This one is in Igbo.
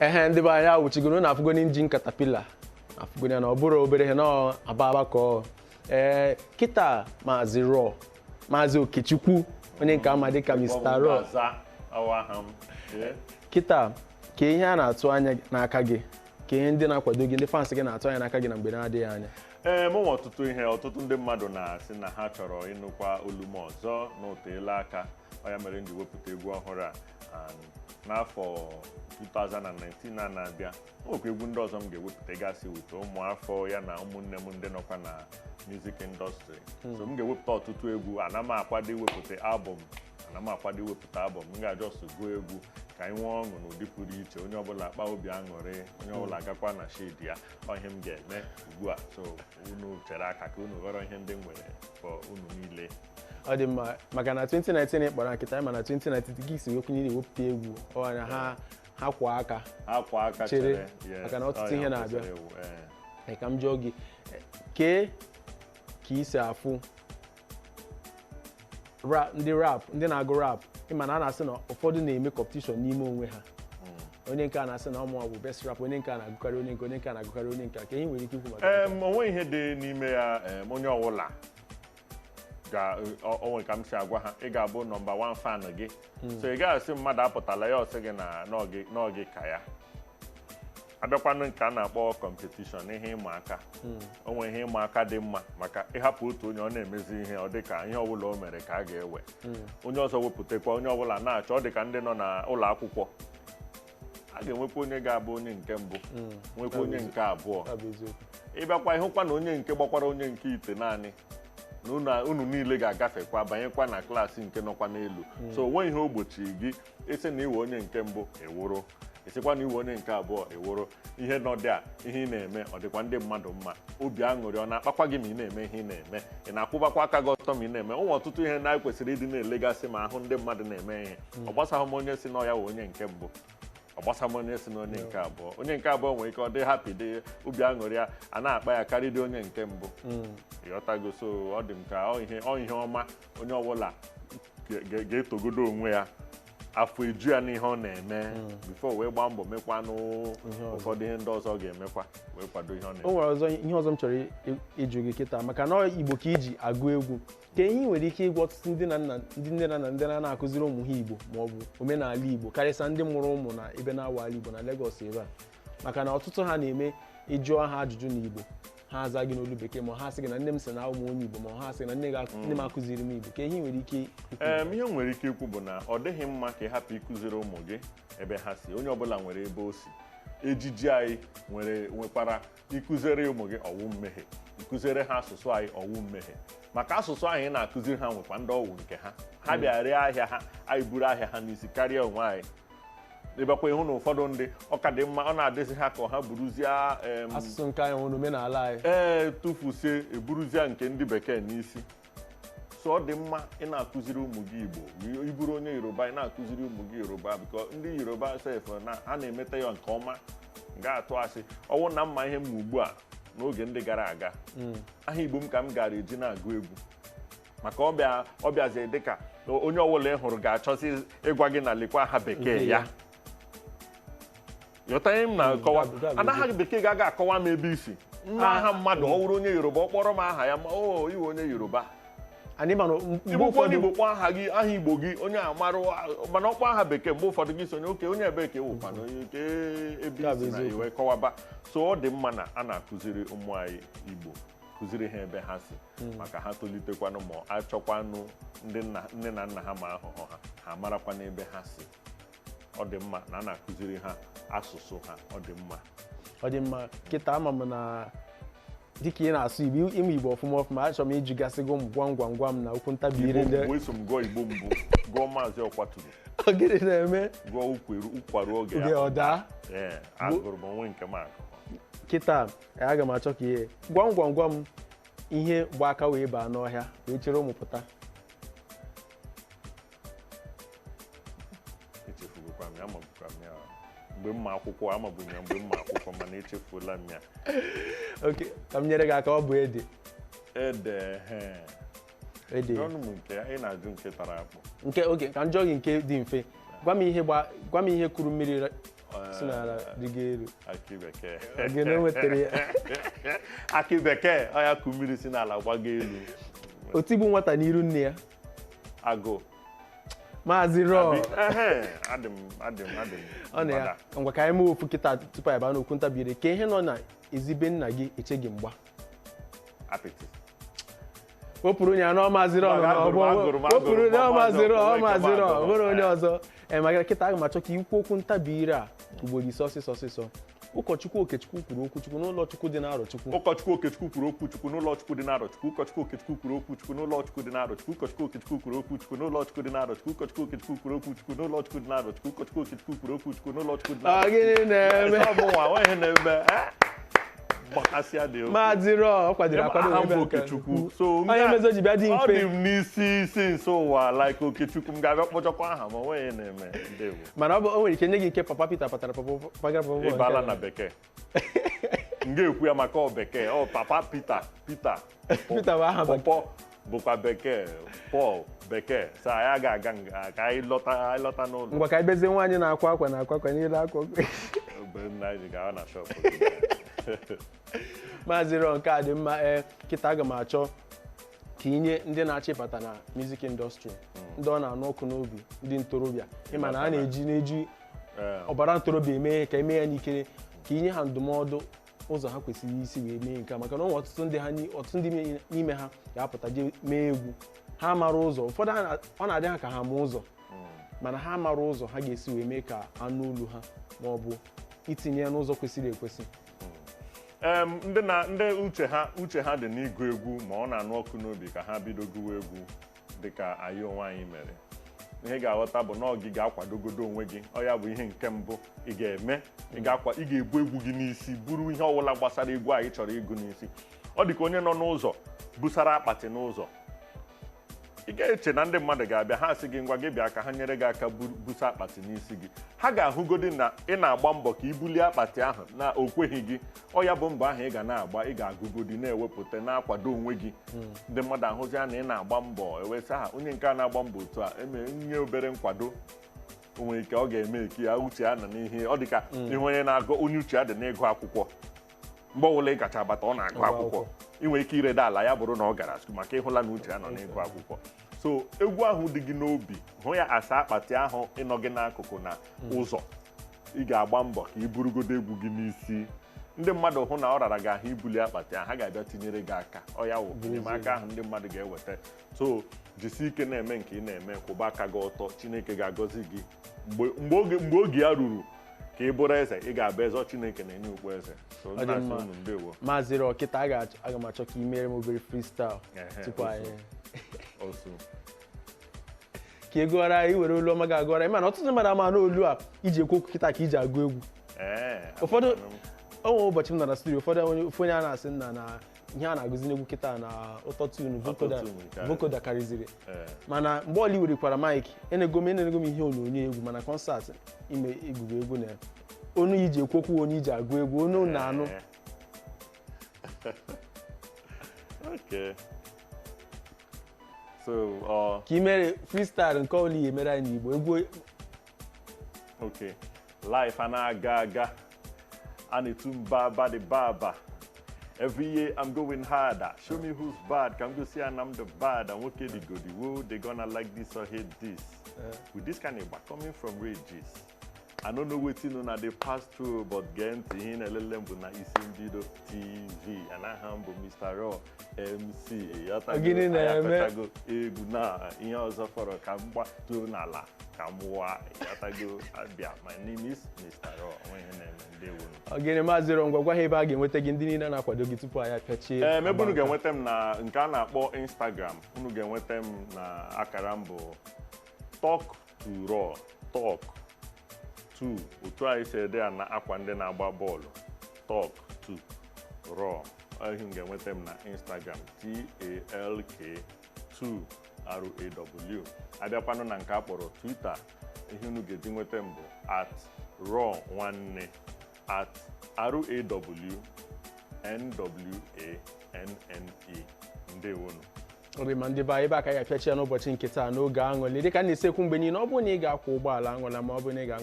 ndị be anyị awụchigoro na afụgoni injin katapila afụgoni ya na ọ bụrụ obere ihe na aba ka ọ kịta maazị Okechukwu onye nke ama dịka Mr. Raw kịta ka ihe a na-atụ anya n'aka gị ka ihe ndị na-akwado gị ndị fans gị na-atụ anya n'aka gị na mgbe na-adịghị anya mụnwe ọtụtụ ndị mmadụ na-asị na ha chọrọ ịnụkwa olu m ọzọ n'oteela aka ọ ya mere m ji wepụta egwu ọhụrụ a n'afọ 2019 a na-abịa okwu egwu ndị ọzọ m ga-ewepụta gasị wute ụmụafọ ya na ụmụnne m ndị nọkwa na music industry so m ga-ewepụta ọtụtụ egwu ana m akwado iwepụta album m ga-ajọsụ gụọ egwu ka anyị nwee ọṅụ n'ụdị pụrụ iche onye ọbụla akpa obi aṅụrị onye ọbụla agakwa na shade ya ihe m ga-eme ugbu a so unu chere aka ka unu ghọrọ ihe ndị m nwere for unu niile ọ dị mma maka na 2019 kpọrọ nkịta ma na 2019 gị si wekwunyere ewepụta egwu ọnya ha kwa aka chere maka na ọtụtụ ihe na-abịa ka m jụọ gị ka isi afụ ndị na-agụ rap ịma na a na-asị na ụfọdụ na-eme competition n'ime onwe ha onye nke a na-asị na ọmụwa bụ best rap onye nke a na-agụkarị onye nke a na-agụkarị onye nke a ka ihe nwere ike ikwu maka onwe ihe dị n'ime ya onye ọbụla onwe ka m si agwa ha ị ga-abụ nọmba 1 fan gị so ị gaghị asị mmadụ apụtala ya ọsị gị na n'oge ka ya abịakwanụ nke a na-akpọ competition ihe ịma aka onwe ihe ịma aka dị mma maka ịhapụ otu onye ọ na-emezi ihe ọ dịka ihe ọbụla o mere ka a ga-ewe onye ọzọ wepụtakwa onye ọbụla na-achọ ọ dịka ndị nọ na ụlọ akwụkwọ a ga-enwekwa onye ga-abụ onye nke mbụ nwekwa onye nke abụọ ịbịakwa ịhụkwa na onye nke gbakwara onye nke ite naanị na unu niile ga-agafekwa banyekwa na klaasị nke nọkwa n'elu so onwe ihe ogbochi gị isi na iwe onye nke mbụ eworo esikwa na iwe onye nke abụọ eworo ihe nọdị a ihe ị na-eme ọ dịkwa ndị mmadụ mma obi aṅụrị ọ na-akpakwa gị ma ị na-eme ihe ị na-eme ị na-akwụbakwa aka gị ọtọ ma ị na-eme ụmụ ọtụtụ ihe na kwesịrị ịdị na-elegasị ma ahụ ndị mmadụ na-eme ihe ọ gbasaghị m onye si na ya wee onye nke mbụ ọ gbasaghị m onye si na onye nke abụọ nwere ike ọ dị hapi dị obi aṅụrị ya a na-akpa ya karịrị onye nke mbụ ịghọtago so ọ dị m ka ọ ihe ọma onye ọbụla ga-etogodo onwe ya afọ eju ya n'ihe ọ na-eme bifo wee gbaa mbọ mekwanụ ụfọdụ ihe ndị ọzọ ga-emekwa wee kwado ihe ọ na-eme. O nwere ihe ọzọ m chọrọ ịjụ gị kịta maka na Igbo ka iji agụ egwu ka ihe nwere ike ịgwa ọtụtụ ndị nne na nna ndị na-akụziri ụmụ ha Igbo ma ọ bụ omenala Igbo karịsịa ndị mụrụ ụmụ na ebe na-awala Igbo na Lagos ebe a maka na ọtụtụ ha na-eme ịjụọ ha ajụjụ n'Igbo ha aza gị n'olu bekee ma ha sị gị na nne m sị na ụmụ onye Igbo ma ha sị na nne m akụziri m Igbo ka ihe nwere ike ihe nwere ike ikwu bụ na ọ dịghị mma ka ị hapụ ịkụziri ụmụ gị ebe ha si onye ọbụla nwere ebe o si ejiji anyị nwekwara ịkụziri ụmụ gị ọwụ mmehie ịkụziri ha asụsụ anyị ọwụ mmehie maka asụsụ anyị na-akụziri ha nwekwa ndị ọwụ nke ha bịa ree ahịa ha anyị buru ahịa ha n'isi karịa onwe anyị ịbakwa ịhụ na ụfọdụ ndị ọka dị mma ọ na-adịzi ha ka ha buruzie asụsụ nke anyị nwere omenala anyị tụfusie eburuzie nke ndị bekee n'isi so ọ dị mma ị na-akụziri ụmụ gị Igbo iburu onye Yoruba ị na-akụziri ụmụ gị Yoruba biko ndị Yoruba sef na ha na-emeta ya nke ọma ga-atụ asị ọwụ na mma ihe m ugbu a n'oge ndị gara aga aha Igbo m ka m gara eji na-agụ egwu maka ọ bịazie dịka onye ọbụla ị hụrụ ga-achọzi ịgwa gị na lekwa aha bekee ya yọtanye m na-akọwa anaghị bekee ga-aga akọwa m ebe isi nwa aha mmadụ ọ wụrụ onye Yoruba ọ kpọrọ m aha ya ma iwe onye Yoruba Igbo onye Igbo kpọọ aha gị aha Igbo gị onye amarụ mana ọkpọ aha bekee mgbe ụfọdụ gị sonye oke onye bekee wụkwana onye nke ebe isi na iwe kọwaba so ọ dị mma na a na-akụziri ụmụ anyị Igbo kụziri ha ebe ha si maka ha tolitekwanụ ma achọkwanụ ndị nne na nna ha ma ahụhụ ha marakwa n'ebe ha si ọ dị mma na a na-akụziri ha asụsụ ha ọ dị mma kịta ama m na dịka ị na-asụ Igbo ime Igbo ọfụma achọrọ m ịjụgasị gị gwam m na okwu ntabi ire ndị eso m gụọ Igbo mbụ gụọ Maazị Ọkwaturu ogede na-eme gụọ ụkwarụ oge ọ daa agụrụ m onwe nke m akụ kịta aga m achọ ka ihe gwam m ihe gba aka wee baa n'ọhịa wee chere ụmụ pụta echefugokwa m ya amabukwa m ya mgbe mma akwụkwọ amabughị ya mgbe mma akwụkwọ mana echefuola m ya oke ka m nyere gị aka ọ bụ ede ọnụ m nke ị na-ajụ nke tara akpụ nke oge ka m jụọ gị nke dị mfe gwa m ihe kuru mmiri si n'ala rigo elu. Akị bekee. Ogene wetara ya. Akị bekee ọ ya ku mmiri si n'ala gbago elu. Otigbu nwata n'iru nne ya. Agụ. Maazị Raw. Adị m. Ọ na ya ngwa ka anyị mee ofu kịta tupu anyị baa n'okwu ntabire ka ihe nọ na ezibe nna gị eche gị mgba. Apịtị. Wepụrụ onye anọ Maazị Raw wepụrụ onye Maazị Raw bụrụ onye ọzọ. Maka kịta aga m achọ ka ikwu okwu ntabire a ugboro ise ọsịsọ. Ụkọchukwu Okechukwu kwuru okwu Chukwu n'ụlọ Chukwu dị n'Arọchukwu. Ụkọchukwu Okechukwu kwuru okwu Chukwu n'ụlọ Chukwu dị n'Arọchukwu. Ụkọchukwu Okechukwu kwuru okwu Chukwu n'ụlọ Chukwu dị n'Arọchukwu. Ụkọchukwu Okechukwu kwuru okwu Chukwu n'ụlọ Chukwu dị n'Arọchukwu. Ụkọchukwu Okechukwu kwuru okwu Chukwu n'ụlọ Chukwu dị n'Arọchukwu. Ụkọchukwu Okechukwu kwuru okwu Chukwu n'ụlọ Chukwu dị n'Arọchukwu. Gịnị na-eme? Ọ bụ nwa ihe na-eme. Gbakasịa dị okwu. Maazị Raw kwadoro akwado Okechukwu. Onye mezo ji bịa dị mfe. Ọ dị m n'isi nso ụwa like Okechukwu m ga-abịa kpọchọkwa aha ma onwe na-eme ndewo. Mana o nwere ike nye gị nke Papa Peter patara Papa. Ịbala na bekee. M ga-ekwu ya maka ọ bekee. Ọ Papa Peter. Peter bụ aha Pọpọ bụkwa bekee. Paul bekee. So anyị ga-aga nga ka anyị lọta n'ụlọ. Ngwa ka anyị bezie nwaanyị na-akwa akwa niile akwa. Nna anyị ga na shop. Maazị Raw nke a dị mma. Kịta aga m achọ ka inye ndị na-achịbata na music industry ndị ọ na-anụ ọkụ n'obi ndị ntorobịa ịma na a na-eji ọbara ntorobịa eme ihe ka eme ya n'ikere ka inye ha ndụmọdụ ụzọ ha kwesịrị isi wee mee nke maka na ọtụtụ ndị n'ime ha ga-apụta je mee egwu ha mara ụzọ ụfọdụ ọ na-adị ha ka ha ma ụzọ mana ha mara ụzọ ha ga-esi wee mee ka anụ olu ha ma ọ bụ itinye ya n'ụzọ kwesịrị ekwesị. Ndị uche ha dị n'ịgụ egwu ma ọ na-anụ ọkụ n'obi ka ha bido gụwa egwu dịka anyị onwe anyị mere. Ihe ga-aghọta bụ na gị ga-akwadogodo onwe gị. Ọ ya bụ ihe nke mbụ ị ga-eme. Ị ga-ebu egwu gị n'isi buru ihe ọbụla gbasara egwu anyị chọrọ ịgụ n'isi. Ọ dị ka onye nọ n'ụzọ busara akpati n'ụzọ. Ị ga-eche na ndị mmadụ ga-abịa ha sị gị ngwa gị bịa ka ha nyere gị aka busa akpati n'isi gị. Ha ga-ahụgodi na ị na-agba mbọ ka i bulie akpati ahụ na o kweghị gị. Ọ ya bụ mbọ ahụ ị ga na-agba ị ga-agụgodi na-ewepụta na-akwado onwe gị. Ndị mmadụ ahụzi ya na ị na-agba mbọ ewesị ha onye nke a na-agba mbọ otu a nye obere nkwado onwe ike ọ ga-eme eke ya uche ya nọ n'ihe ọ dị ka ihe onye na-agụ onye uche ya dị n'ịgụ akwụkwọ. Mgbe ọbụla ị gacha abata ọ na-agụ akwụkwọ ị nwere ike ireda ala ya bụrụ na ọ gara maka ịhụla na uche ya nọ n'ịgụ akwụkwọ. So egwu ahụ dị gị n'obi hụ ya asa akpati ahụ ịnọ gị n'akụkụ na ụzọ ị ga-agba mbọ ka i burugodo egwu gị n'isi. Ndị mmadụ hụ na ọ rara gị ahụ ibuli akpati ahụ ha ga-abịa tinyere gị aka. Ọ ya wụ enyemaka ahụ ndị mmadụ ga-eweta. So jisi ike na-eme nke ị na-eme kwụba aka gị ọtọ Chineke ga-agọzi gị mgbe oge ya ruru ka ị bụrụ eze ị ga-abụ eze Chineke na-enye ukwu eze. So unu ndewo. Maazị Raw kịta aga m achọ ka ị mere m obere freestyle tupu anyị ka ị gụọra anyị were olu ọma ga-agụọra anyị mana ọtụtụ mmadụ ama n'olu a iji ekwu okwu kịta ka iji agụ egwu. Ụfọdụ onwe ụbọchị m nọ na studio ụfọdụ onye a na-asị nna na ihe a na-agụzi n'egwu kịta na ụtọ tunu vokoda karịziri mana mgbe ọla iwerekwara maịkị enego m ihe onyonyo egwu mana kọnsatị ime egwuregwu egwu na onu iji ekwu okwu onye iji agụ egwu onu na-anụ. So ka ị mere freestyle nke ọbụla ihe mere anyị n'Igbo egwu. Okay, life a na-aga aga a na-etu mba the baba. Every year I'm going harder. Show me who's bad. Can go see and I'm the bad. And okay, the goody whoa, they gonna like this or hate this. With this kind of coming from rages. I don't know what you know they pass through, but getting to him a little bit na Si Bido TV and I humble Mr. Raw MC. Again, Yatago Igụ na ihe ọzọ fọrọ ka mgba to n'ala ka mwa Yatago abịa. My name is Mr. Raw. Again, Maazị Raw ngwa gwa ha ebe a ga-enweta gị ndị niile na-akwado gị tupu anyị apịachie. Ebe unu ga-enweta m na nke a na-akpọ Instagram. Unu ga-enweta m na akara mbụ Talk to Raw. Talk to otu anyị si ede ya na akwa ndị na-agba bọọlụ. Talk to Raw. Ihe m ga-enweta m na Instagram TALK2RAW. Abịakwanụ na nke a kpọrọ Twitter. Ihe unu ga-eji nweta m bụ @RawNwanne @RAWNWANNE. Ndewonu. Obi ma ndị ba ebe aka ya apịachi ya n'ụbọchị nke taa n'oge aṅụrị dịka na-esekwu mgbe niile ọ bụrụ na ị ga-akwọ ụgbọala aṅụla ma ọ bụ na ị ga